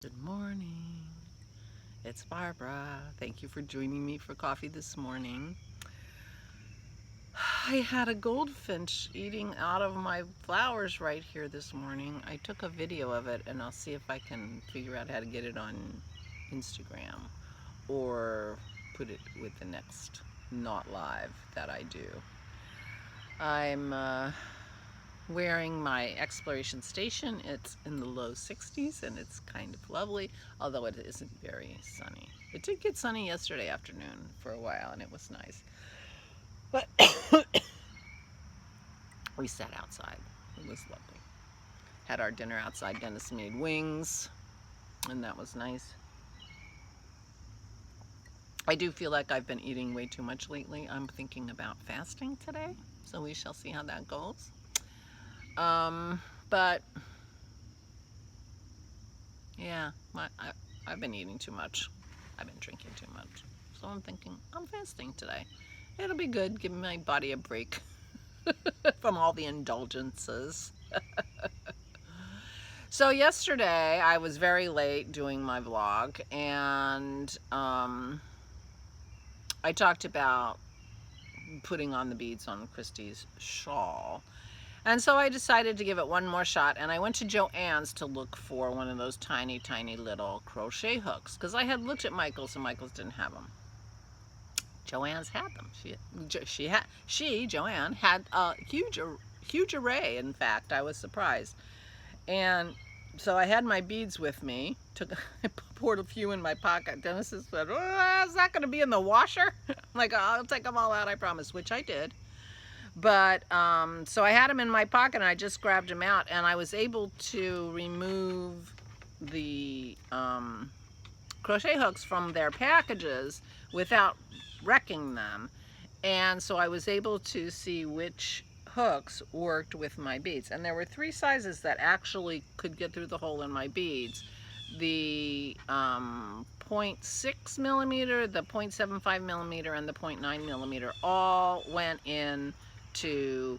Good morning. It's Barbara. Thank you for joining me for coffee this morning. I had a goldfinch eating out of my flowers right here this morning. I took a video of it and I'll see if I can figure out how to get it on Instagram or put it with the next not live that I do. I'm wearing my exploration station. It's in the low 60s and it's kind of lovely, although it isn't very sunny. It did get sunny yesterday afternoon for a while and it was nice. But we sat outside. It was lovely. Had our dinner outside. Dennis made wings and that was nice. I do feel like I've been eating way too much lately. I'm thinking about fasting today, so we shall see how that goes. But yeah, I've been eating too much. I've been drinking too much. So I'm thinking I'm fasting today. It'll be good, give my body a break from all the indulgences. So yesterday I was very late doing my vlog and I talked about putting on the beads on Christy's shawl. And so I decided to give it one more shot, and I went to Joann's to look for one of those tiny, tiny little crochet hooks, because I had looked at Michael's and Michael's didn't have them. Joann's had them. Joann, had a huge array, in fact. I was surprised. And so I had my beads with me. I poured a few in my pocket. Dennis said, oh, is that going to be in the washer? I'm like, oh, I'll take them all out, I promise, which I did. But so I had them in my pocket and I just grabbed them out and I was able to remove the crochet hooks from their packages without wrecking them. And so I was able to see which hooks worked with my beads. And there were 3 sizes that actually could get through the hole in my beads. The 0.6 millimeter, the 0.75 millimeter, and the 0.9 millimeter all went in into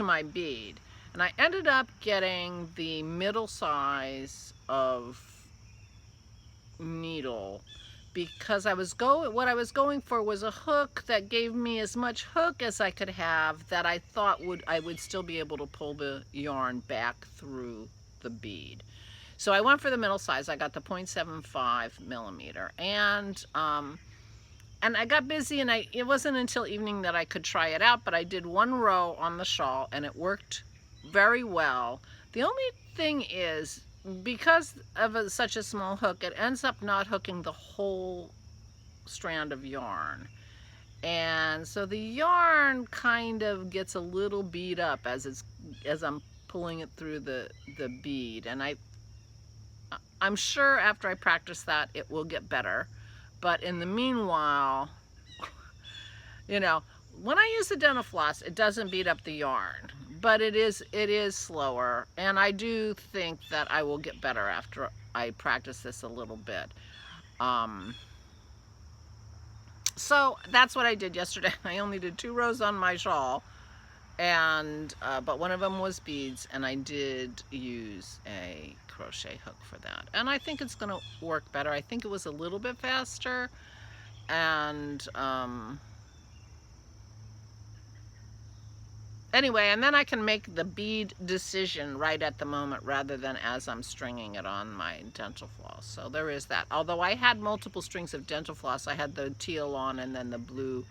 my bead, and I ended up getting the middle size of needle because what I was going for was a hook that gave me as much hook as I could have that I thought I would still be able to pull the yarn back through the bead. So I went for the middle size. I got the 0.75 millimeter, and I got busy, and it wasn't until evening that I could try it out, but I did 1 row on the shawl and it worked very well. The only thing is, because of such a small hook, it ends up not hooking the whole strand of yarn. And so the yarn kind of gets a little beat up as I'm pulling it through the bead. And I'm sure after I practice that it will get better. But in the meanwhile, you know, when I use the dental floss, it doesn't beat up the yarn, but it is slower. And I do think that I will get better after I practice this a little bit. So that's what I did yesterday. I only did 2 rows on my shawl, and but one of them was beads, and I did use a crochet hook for that, and I think it's gonna work better. I think it was a little bit faster, and anyway, and then I can make the bead decision right at the moment rather than as I'm stringing it on my dental floss. So there is that. Although I had multiple strings of dental floss, I had the teal on and then the blue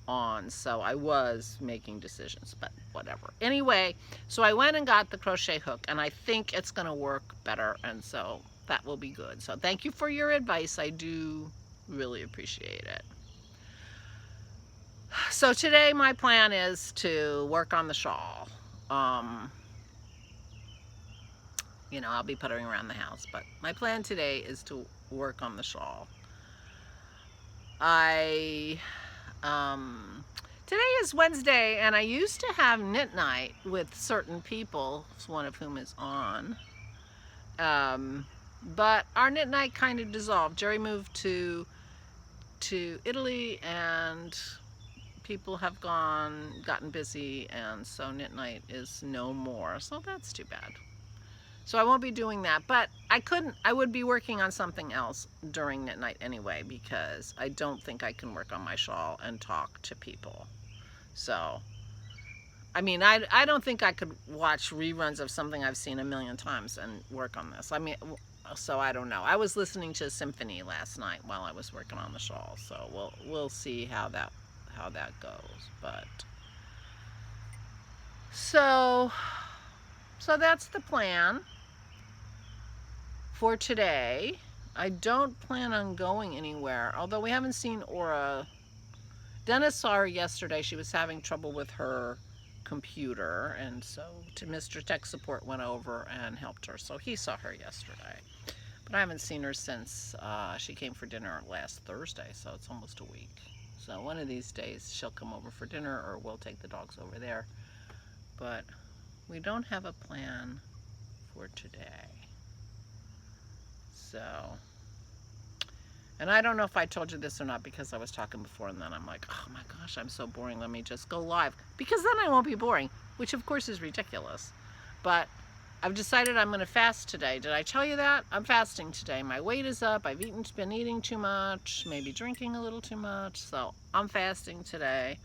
on, so I was making decisions, but whatever. Anyway, so I went and got the crochet hook, and I think it's going to work better, and so that will be good. So thank you for your advice. I do really appreciate it. So today my plan is to work on the shawl. You know, I'll be puttering around the house, but my plan today is to work on the shawl. Today is Wednesday, and I used to have knit night with certain people, one of whom is on. But our knit night kind of dissolved. Jerry moved to Italy, and people have gotten busy, and so knit night is no more. So that's too bad. So I won't be doing that, but I would be working on something else during that night anyway, because I don't think I can work on my shawl and talk to people. So, I mean, I don't think I could watch reruns of something I've seen a million times and work on this. I mean, so I don't know. I was listening to a symphony last night while I was working on the shawl, so we'll see how that goes. But so that's the plan for today. I don't plan on going anywhere, although we haven't seen Aura. Dennis saw her yesterday. She was having trouble with her computer, and so Mr. Tech Support went over and helped her. So he saw her yesterday. But I haven't seen her since she came for dinner last Thursday, so it's almost a week. So one of these days she'll come over for dinner, or we'll take the dogs over there. But we don't have a plan for today. So, and I don't know if I told you this or not, because I was talking before and then I'm like, oh my gosh, I'm so boring. Let me just go live, because then I won't be boring, which of course is ridiculous. But I've decided I'm going to fast today. Did I tell you that? I'm fasting today. My weight is up. I've been eating too much, maybe drinking a little too much. So I'm fasting today.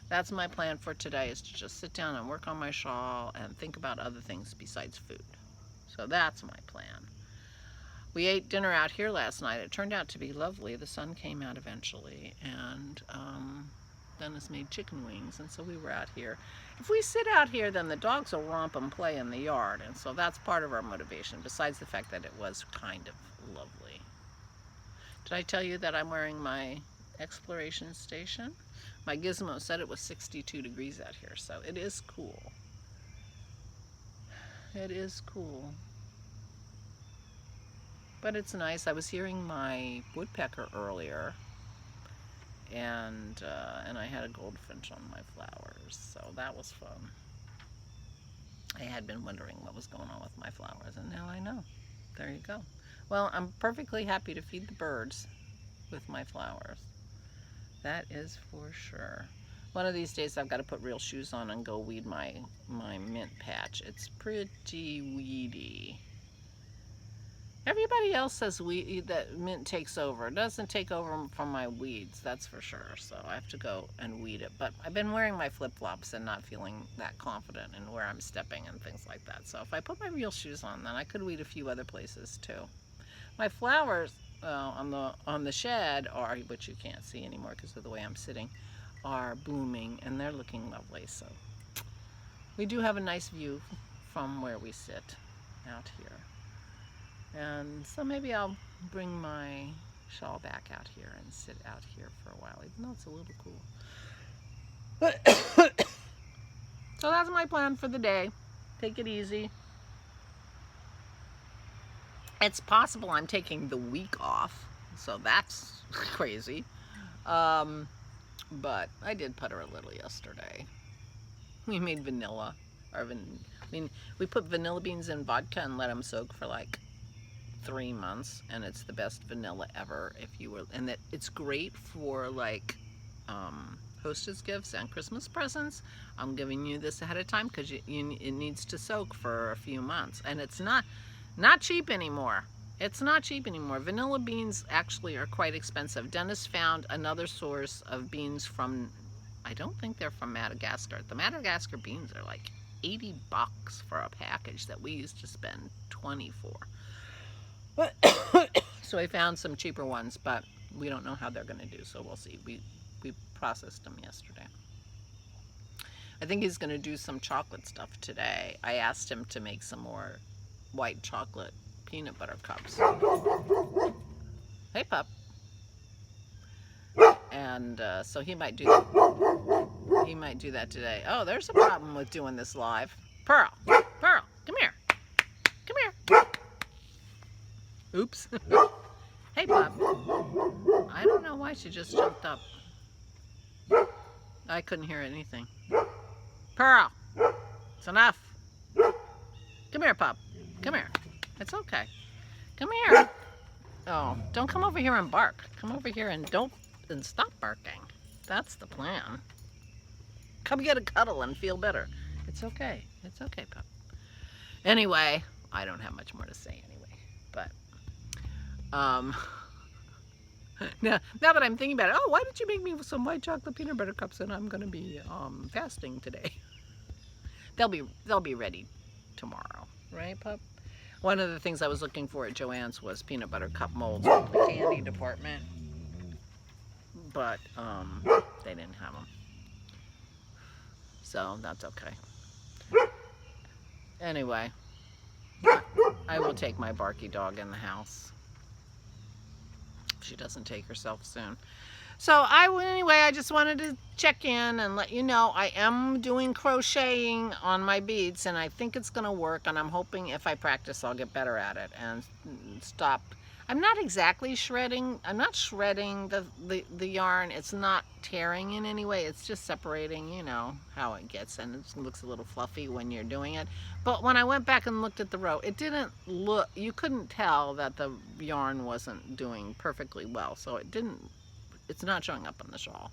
That's my plan for today, is to just sit down and work on my shawl and think about other things besides food. So that's my plan. We ate dinner out here last night. It turned out to be lovely. The sun came out eventually, and Dennis made chicken wings, and so we were out here. If we sit out here, then the dogs will romp and play in the yard, and so that's part of our motivation, besides the fact that it was kind of lovely. Did I tell you that I'm wearing my exploration station? My gizmo said it was 62 degrees out here, so it is cool. It is cool. But it's nice. I was hearing my woodpecker earlier, and I had a goldfinch on my flowers, so that was fun. I had been wondering what was going on with my flowers, and now I know. There you go. Well, I'm perfectly happy to feed the birds with my flowers. That is for sure. One of these days I've got to put real shoes on and go weed my mint patch. It's pretty weedy. Everybody else says that mint takes over. It doesn't take over from my weeds, that's for sure. So I have to go and weed it. But I've been wearing my flip-flops and not feeling that confident in where I'm stepping and things like that. So if I put my real shoes on, then I could weed a few other places too. My flowers on the shed are, which you can't see anymore because of the way I'm sitting, are blooming, and they're looking lovely. So we do have a nice view from where we sit out here. And so maybe I'll bring my shawl back out here and sit out here for a while, even though it's a little cool. So that's my plan for the day. Take it easy. It's possible I'm taking the week off, so that's crazy. But I did putter a little yesterday. We made vanilla. We put vanilla beans in vodka and let them soak for like 3 months, and it's the best vanilla ever. And that it's great for like hostess gifts and Christmas presents. I'm giving you this ahead of time because it needs to soak for a few months, and it's not cheap anymore. It's not cheap anymore. Vanilla beans actually are quite expensive. Dennis found another source of beans from, I don't think they're from Madagascar. The Madagascar beans are like $80 for a package that we used to spend $20 for. So I found some cheaper ones, but we don't know how they're going to do, so we'll see. We processed them yesterday. I think he's going to do some chocolate stuff today. I asked him to make some more white chocolate peanut butter cups. Hey, pup. And so he might do that. He might do that today. Oh, there's a problem with doing this live. Pearl, come here. Come here. Oops. Hey, pup. I don't know why she just jumped up. I couldn't hear anything. Pearl, it's enough. Come here, pup. Come here. It's okay. Come here. Oh, don't come over here and bark. Come over here and stop barking. That's the plan. Come get a cuddle and feel better. It's okay. It's okay, pup. Anyway, I don't have much more to say anyway. But now that I'm thinking about it, oh, why did you make me some white chocolate peanut butter cups? And I'm gonna be fasting today. They'll be ready tomorrow, right, pup? One of the things I was looking for at Joann's was peanut butter cup molds for the candy department, but they didn't have them, so that's okay. Anyway, I will take my barky dog in the house if she doesn't take herself soon. So anyway, I just wanted to check in and let you know I am doing crocheting on my beads, and I think it's going to work, and I'm hoping if I practice I'll get better at it and stop. I'm not exactly shredding. I'm not shredding the yarn. It's not tearing in any way. It's just separating, you know, how it gets, and it looks a little fluffy when you're doing it. But when I went back and looked at the row, it didn't look, you couldn't tell that the yarn wasn't doing perfectly well. So it's not showing up on the shawl.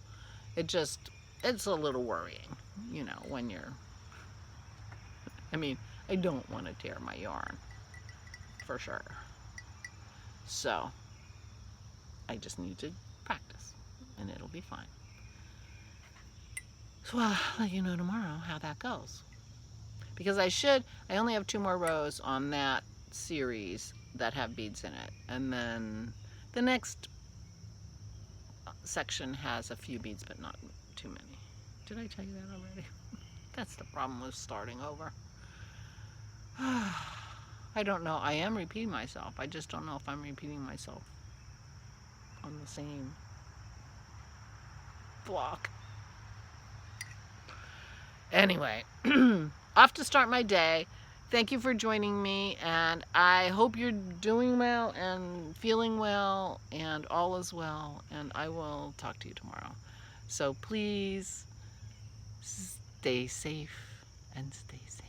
It's a little worrying, you know, when you're, I mean, I don't want to tear my yarn, for sure. So, I just need to practice, and it'll be fine. So I'll let you know tomorrow how that goes. Because I only have 2 more rows on that series that have beads in it. And then the next section has a few beads, but not too many. Did I tell you that already? That's the problem with starting over. I don't know. I am repeating myself. I just don't know if I'm repeating myself on the same block. Anyway, off to start my day. Thank you for joining me, and I hope you're doing well and feeling well and all is well, and I will talk to you tomorrow. So please stay safe and stay safe.